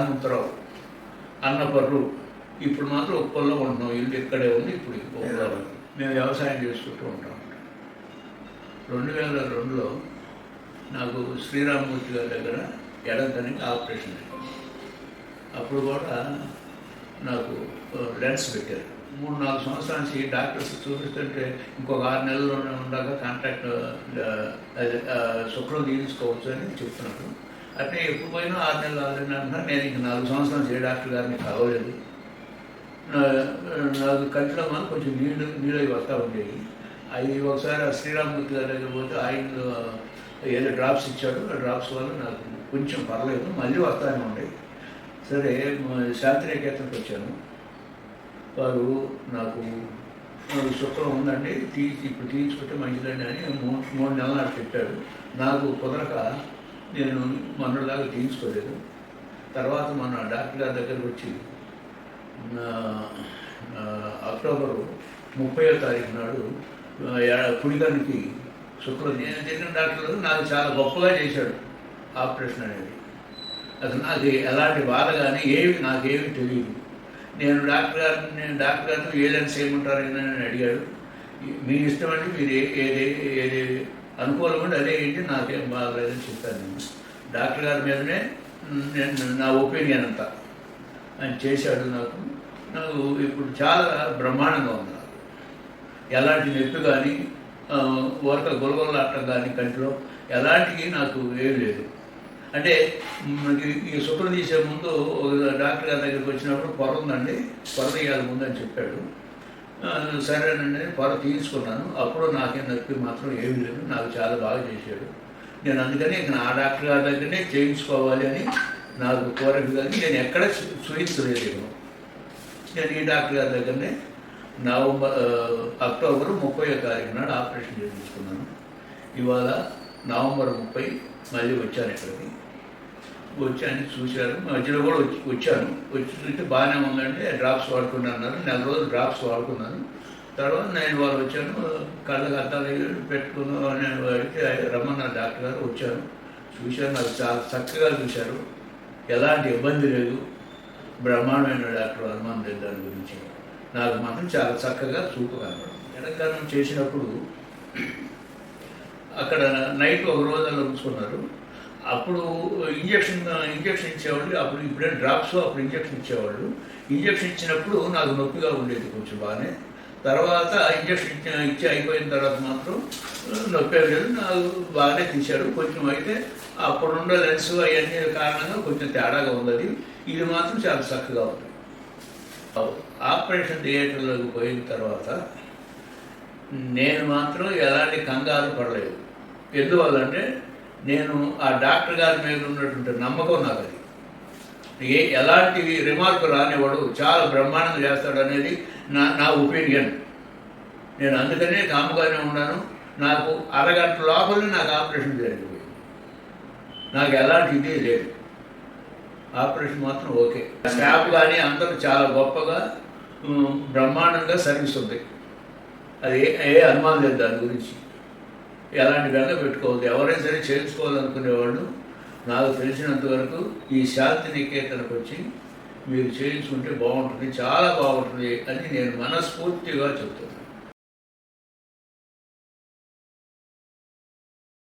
హనుమంతరావు, అన్నపర్రు. ఇప్పుడు మాత్రం ఉప్పల్లో ఉంటున్నాం, ఇల్లు ఇక్కడే ఉంది. ఇప్పుడు ఉప్పల్లో మేము వ్యవసాయం చేసుకుంటూ ఉంటాం. 2002లో నాకు శ్రీరామమూర్తి గారి దగ్గర ఎడంకనికి ఆపరేషన్ అయింది. అప్పుడు కూడా నాకు లెన్స్ పెట్టారు. 3-4 సంవత్సరాల నుంచి డాక్టర్స్ చూపిస్తుంటే ఇంకొక 6 నెలల్లో ఉండగా కాంట్రాక్ట్ శుక్రం తీసుకోవచ్చు అని చెప్తున్నారు. అంటే ఎప్పుడు పోయినా 6 నెలలు అంటున్నారు. నేను ఇంక 4 సంవత్సరాల నుంచి డాక్టర్ గారిని కలవలేదు. నాకు కంటిలో మనం కొంచెం నీళ్ళు వస్తూ ఉండేవి. అవి ఒకసారి శ్రీరామమూర్తి గారి దగ్గర పోతే ఆయన ఏదో డ్రాప్స్ ఇచ్చాడు. ఆ డ్రాప్స్ వల్ల నాకు కొంచెం పర్లేదు, మళ్ళీ వస్తానే ఉండేవి. సరే శాంతినికేతన్కి వచ్చాను. వారు నాకు శుక్రం ఉందండి, ఇప్పుడు తీయించుకుంటే మంచిదండి అని 3 నెలల నాడు చెప్పాడు. నాకు కుదరక నేను మొన్నటిదాకా తీయించుకోలేదు. తర్వాత మన డాక్టర్ గారి దగ్గరకు వచ్చి అక్టోబరు 30వ తారీఖు నాడు కుడికన్నుకి శుక్రం. నేను చెప్పిన డాక్టర్ నాకు చాలా గొప్పగా చేశాడు ఆపరేషన్ అనేది. అసలు నాకు ఎలాంటి బాధ కానీ నాకేమీ తెలియదు. నేను డాక్టర్ గారిని ఏ లెన్స్ చేయమంటారు అని అడిగాడు. మీ ఇష్టం అంటే మీరు ఏది అనుకూలం ఉంటే అదే ఏంటి, నాకేం బాగలేదని చెప్పాను. నేను డాక్టర్ గారి మీదనే నా ఒపీనియన్ అంతా ఆయన చేశాడు. నాకు ఇప్పుడు చాలా బ్రహ్మాండంగా ఉంది. నాకు ఎలాంటి నొప్పి కానీ ఊరక గులగొలలాటం కానీ కంటిలో ఎలాంటివి నాకు ఏం లేదు. అంటే మనకి ఈ శుక్రం తీసే ముందు డాక్టర్ గారి దగ్గరికి వచ్చినప్పుడు పొర ఉందండి, పొర తీయాలి ముందని చెప్పాడు. సరేనండి, పొర తీసుకున్నాను. అప్పుడు నాకేం నొప్పి మాత్రం ఏమీ లేదు. నాకు చాలా బాగా చేశాడు. నేను అందుకని ఆ డాక్టర్ గారి దగ్గరనే చేయించుకోవాలి అని నాకు కోరిక కానీ నేను ఎక్కడ చూపించలేదు. నేను ఈ డాక్టర్ గారి దగ్గరనే అక్టోబర్ 30వ తారీఖు నాడు ఆపరేషన్ చేయించుకున్నాను. ఇవాళ నవంబర్ 30 మళ్ళీ వచ్చాను. ఇక్కడికి వచ్చాను, చూశారు. మధ్యలో కూడా వచ్చాను. వచ్చి చూస్తే బాగానే ఉందంటే డ్రాప్స్ వాడుకున్నాను అన్నారు. 4 రోజులు డ్రాప్స్ వాడుకున్నాను. తర్వాత నేను వాళ్ళు వచ్చాను, కళ్ళకి అద్దాలు పెట్టుకున్నాను అని అడిగితే రమ్మన్నారు డాక్టర్ గారు. వచ్చాను, చూశారు. నాకు చాలా చక్కగా చూశారు, ఎలాంటి ఇబ్బంది లేదు. బ్రహ్మాండమైన డాక్టర్, అనుమానం లేదు దాని గురించి. నాకు మాత్రం చాలా చక్కగా చూపు కనపడదు. ఎడకన్నం చేసినప్పుడు అక్కడ నైట్ ఒక రోజు అలా ఉంచుకున్నారు. అప్పుడు ఇంజక్షన్ ఇచ్చేవాళ్ళు. అప్పుడు ఇప్పుడే డ్రాప్స్, అప్పుడు ఇంజక్షన్ ఇచ్చేవాళ్ళు. ఇంజక్షన్ ఇచ్చినప్పుడు నాకు నొప్పిగా ఉండేది కొంచెం బాగానే. తర్వాత ఇంజక్షన్ ఇచ్చి అయిపోయిన తర్వాత మాత్రం నొప్పి లేదు, నాకు బాగానే తీశారు. కొంచెం అయితే అప్పుడున్న లెన్స్ అవన్నీ కారణంగా కొంచెం తేడాగా ఉంది. ఇది మాత్రం చాలా చక్కగా ఉంది. ఆపరేషన్ థియేటర్లోకి పోయిన తర్వాత నేను మాత్రం ఎలాంటి కంగారు పడలేదు. ఎందువల్లంటే నేను ఆ డాక్టర్ గారి మీద ఉన్నటువంటి నమ్మకం నాకు అది. ఎలాంటి రిమార్కు రానివాడు, చాలా బ్రహ్మాండంగా చేస్తాడు అనేది నా ఒపీనియన్. నేను అందుకనే కాముగానే ఉన్నాను. నాకు అరగంట లోపలనే నాకు ఆపరేషన్ జరిగిపోయింది. నాకు ఎలాంటి ఇది లేదు. ఆపరేషన్ మాత్రం ఓకే. స్టాఫ్ కానీ అందరూ చాలా గొప్పగా బ్రహ్మాండంగా సర్వీస్ ఉంది. అది ఏ అనుమానం లేదు దాని గురించి. ఎలాంటి బెంగ పెట్టుకోవద్దు. ఎవరైనా సరే చేయించుకోవాలనుకునేవాళ్ళు నాకు తెలిసినంత వరకు ఈ శాంతినికేతన్కి వచ్చి మీరు చేయించుకుంటే బాగుంటుంది, చాలా బాగుంటుంది అని నేను మనస్ఫూర్తిగా చెప్తాను.